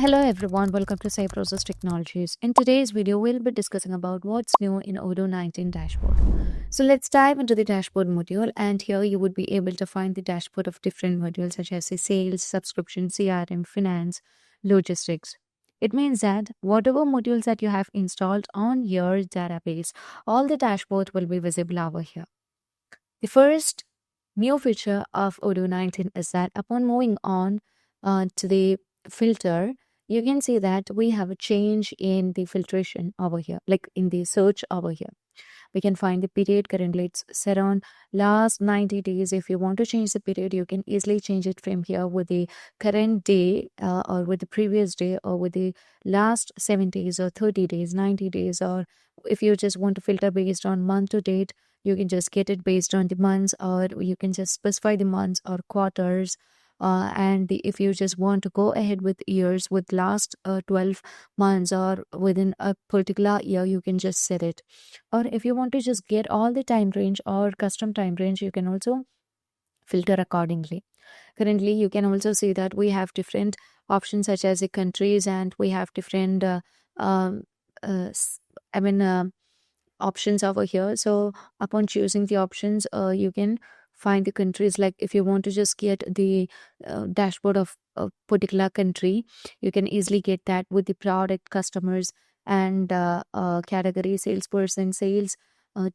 Hello everyone, welcome to Cybrosys Technologies. In today's video, we'll be discussing about what's new in Odoo 19 dashboard. So let's dive into the dashboard module, and here you would be able to find the dashboard of different modules such as the sales, subscription, CRM, finance, logistics. It means that whatever modules that you have installed on your database, all the dashboard will be visible over here. The first new feature of Odoo 19 is that upon moving on to the filter, you can see that we have a change in the filtration over here, like in the search over here. We can find the period. Currently it's set on last 90 days. If you want to change the period, you can easily change it from here with the current day or with the previous day or with the last 7 days or 30 days, 90 days, or if you just want to filter based on month to date, you can just get it based on the months, or you can just specify the months or quarters. If you just want to go ahead with years with last 12 months or within a particular year, you can just set it. Or if you want to just get all the time range or custom time range, you can also filter accordingly. Currently you can also see that we have different options such as the countries, and we have different um, s- I mean options over here. So upon choosing the options, you can find the countries. Like if you want to just get the dashboard of a particular country, you can easily get that with the product, customers, and category, salesperson, sales,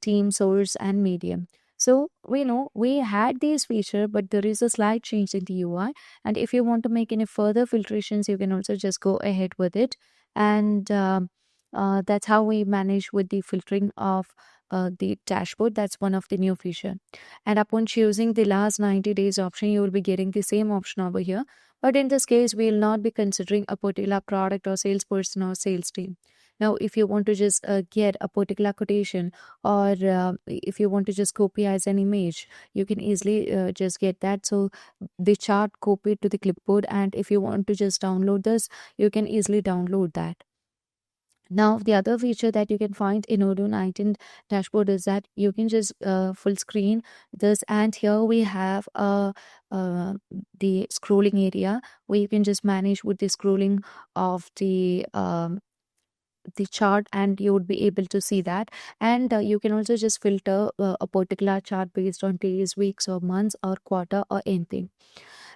team, source, and medium. So we know we had these feature, but there is a slight change in the UI. And if you want to make any further filtrations, you can also just go ahead with it. And that's how we manage with the filtering of the dashboard. That's one of the new feature. And upon choosing the last 90 days option, you will be getting the same option over here. But in this case, we will not be considering a particular product or salesperson or sales team. Now, if you want to just get a particular quotation, or if you want to just copy as an image, you can easily just get that. So the chart copied to the clipboard, and if you want to just download this, you can easily download that. Now, the other feature that you can find in Odoo 19 dashboard is that you can just full screen this, and here we have uh, the scrolling area where you can just manage with the scrolling of the chart, and you would be able to see that. And you can also just filter a particular chart based on days, weeks, or months, or quarter, or anything.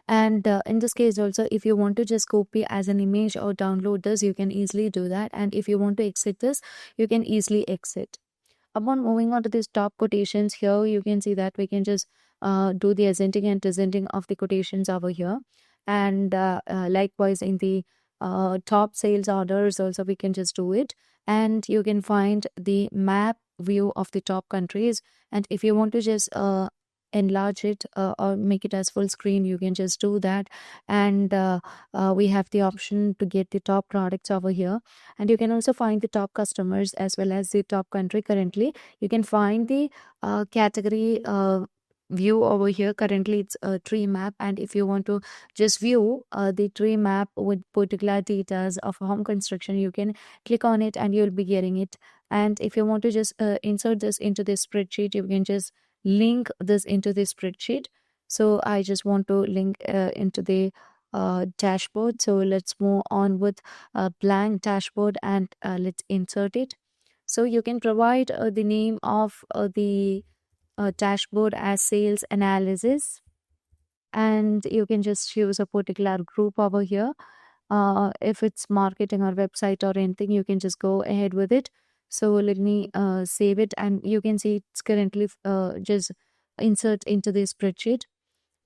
And in this case also, if you want to just copy as an image or download this, you can easily do that. And if you want to exit this, you can easily exit. Upon moving on to these top quotations, here you can see that we can just do the ascending and descending of the quotations over here. And likewise in the top sales orders also, we can just do it. And you can find the map view of the top countries. And if you want to just enlarge it or make it as full screen, you can just do that. And we have the option to get the top products over here. And you can also find the top customers as well as the top country. Currently you can find the category view over here. Currently it's a tree map, and if you want to just view the tree map with particular details of home construction, you can click on it and you'll be getting it. And if you want to just insert this into the spreadsheet, you can just link this into the spreadsheet. So I just want to link into the dashboard. So let's move on with a blank dashboard, and let's insert it. So you can provide the name of the dashboard as sales analysis, and you can just choose a particular group over here. If it's marketing or website or anything, you can just go ahead with it. So let me save it, and you can see it's currently just insert into the spreadsheet.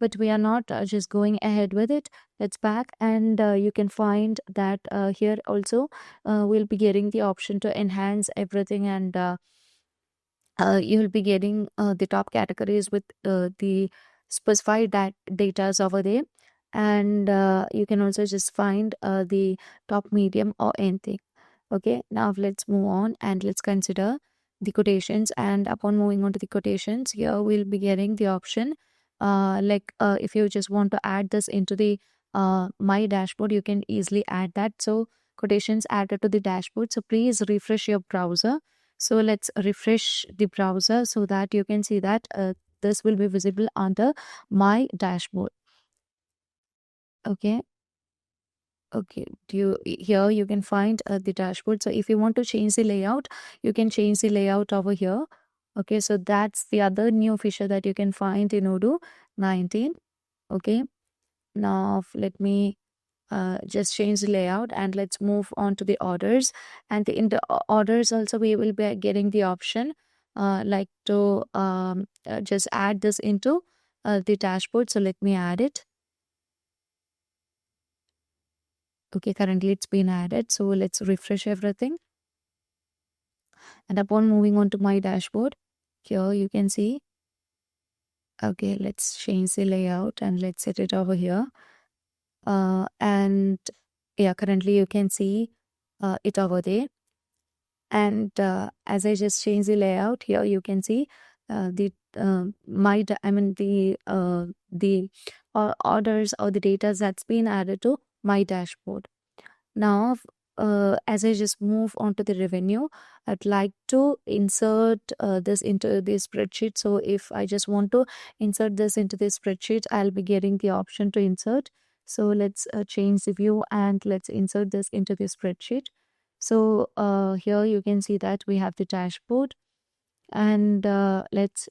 But we are not just going ahead with it. Let's back, and you can find that here also we'll be getting the option to enhance everything. And you'll be getting the top categories with the specified that datas over there. And you can also just find the top, medium, or anything. Okay, now let's move on and let's consider the quotations. And upon moving on to the quotations, here we'll be getting the option if you just want to add this into the my dashboard, you can easily add that. So quotations added to the dashboard. So please refresh your browser. So let's refresh the browser so that you can see that this will be visible on the my dashboard. Okay. Okay, here you can find the dashboard. So if you want to change the layout, you can change the layout over here. Okay, so that's the other new feature that you can find in Odoo 19. Okay, now let me just change the layout and let's move on to the orders. And in the orders also we will be getting the option like to just add this into the dashboard. So let me add it. Okay, currently it's been added. So let's refresh everything. And upon moving on to my dashboard, here you can see, okay, let's change the layout and let's set it over here. And yeah, currently you can see it over there. And as I just changed the layout, here you can see the orders or the data that's been added to my dashboard. Now, as I just move on to the revenue, I'd like to insert this into the spreadsheet. So if I just want to insert this into the spreadsheet, I'll be getting the option to insert. So let's change the view and let's insert this into the spreadsheet. So here you can see that we have the dashboard, and let's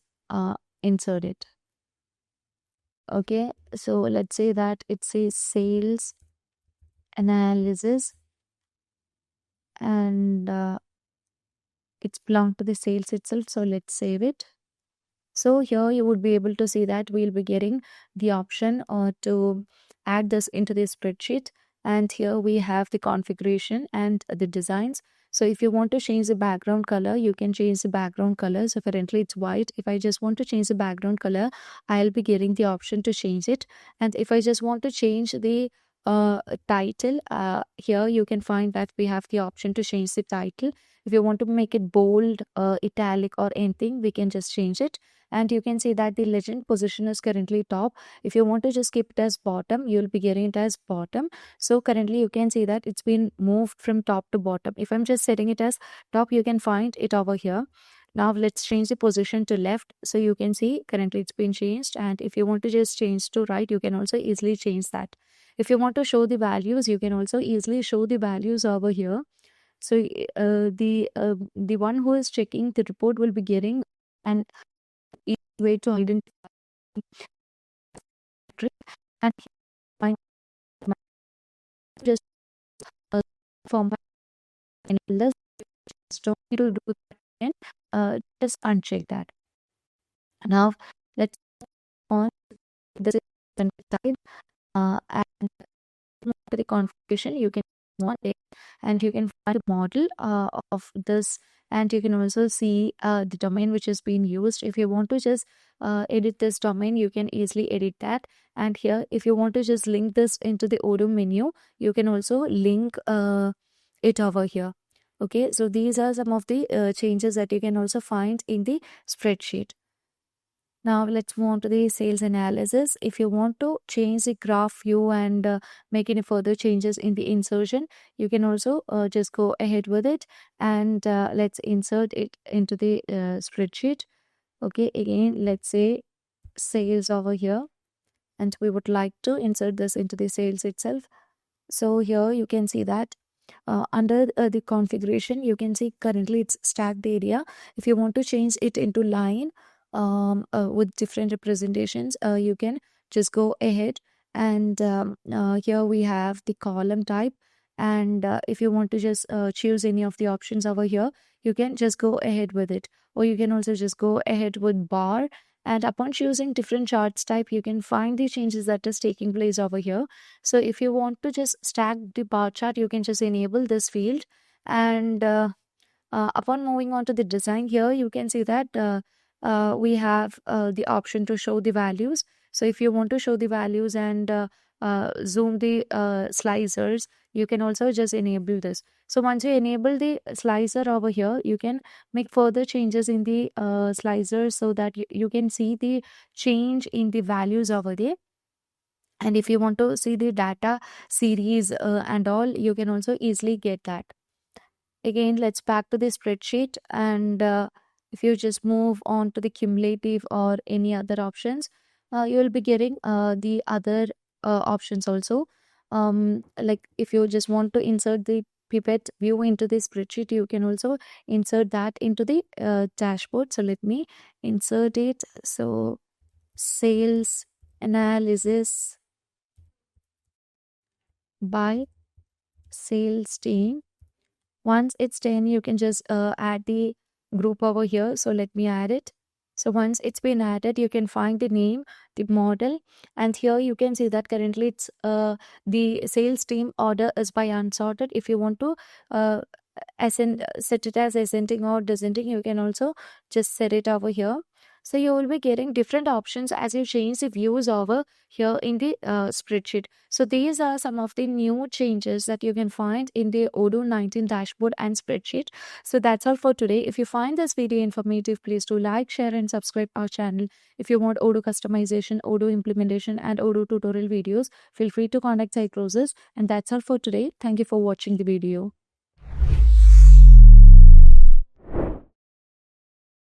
insert it. Okay, so let's say that it says sales analysis, and it's belonged to the sales itself. So let's save it. So here you would be able to see that we'll be getting the option to add this into the spreadsheet. And here we have the configuration and the designs. So if you want to change the background color, you can change the background color. So currently it's white. If I just want to change the background color, I'll be getting the option to change it. And if I just want to change the title, here you can find that we have the option to change the title. If you want to make it bold, italic, or anything, we can just change it. And you can see that the legend position is currently top. If you want to just keep it as bottom, you'll be getting it as bottom. So currently you can see that it's been moved from top to bottom. If I'm just setting it as top, you can find it over here. Now let's change the position to left. So you can see currently it's been changed. And if you want to just change to right, you can also easily change that. If you want to show the values, you can also easily show the values over here. So the one who is checking the report will be getting an easy way to identify it, and find just form and just don't need to do that again. Just uncheck that. Now let's on this side and to the configuration. You can want it, and you can find a model of this, and you can also see the domain which is being used. If you want to just edit this domain, you can easily edit that. And here if you want to just link this into the Odoo menu, you can also link it over here. Okay, so these are some of the changes that you can also find in the spreadsheet. Now let's move on to the sales analysis. If you want to change the graph view and make any further changes in the insertion, you can also just go ahead with it, and let's insert it into the spreadsheet. Okay, again, let's say sales over here, and we would like to insert this into the sales itself. So here you can see that under the configuration, you can see currently it's stacked area. If you want to change it into line with different representations, you can just go ahead, and here we have the column type. And if you want to just choose any of the options over here, you can just go ahead with it, or you can also just go ahead with bar. And upon choosing different charts type, you can find the changes that is taking place over here. So if you want to just stack the bar chart, you can just enable this field. And upon moving on to the design, here you can see that we have the option to show the values. So if you want to show the values and zoom the slicers, you can also just enable this. So once you enable the slicer over here, you can make further changes in the slicer, so that you can see the change in the values over there. And if you want to see the data series and all, you can also easily get that. Again, let's back to the spreadsheet, and if you just move on to the cumulative or any other options, you will be getting the other options also. like if you just want to insert the pivot view into the spreadsheet, you can also insert that into the dashboard. So let me insert it. So sales analysis by sales team. Once it's 10, you can just add the group over here. So let me add it. So once it's been added, you can find the name, the model, and here you can see that currently it's the sales team order is by unsorted. If you want to uh, set it as ascending or descending, you can also just set it over here. So you will be getting different options as you change the views over here in the spreadsheet. So these are some of the new changes that you can find in the Odoo 19 dashboard and spreadsheet. So that's all for today. If you find this video informative, please do like, share and subscribe our channel. If you want Odoo customization, Odoo implementation and Odoo tutorial videos, feel free to contact Cybrosys. And that's all for today. Thank you for watching the video.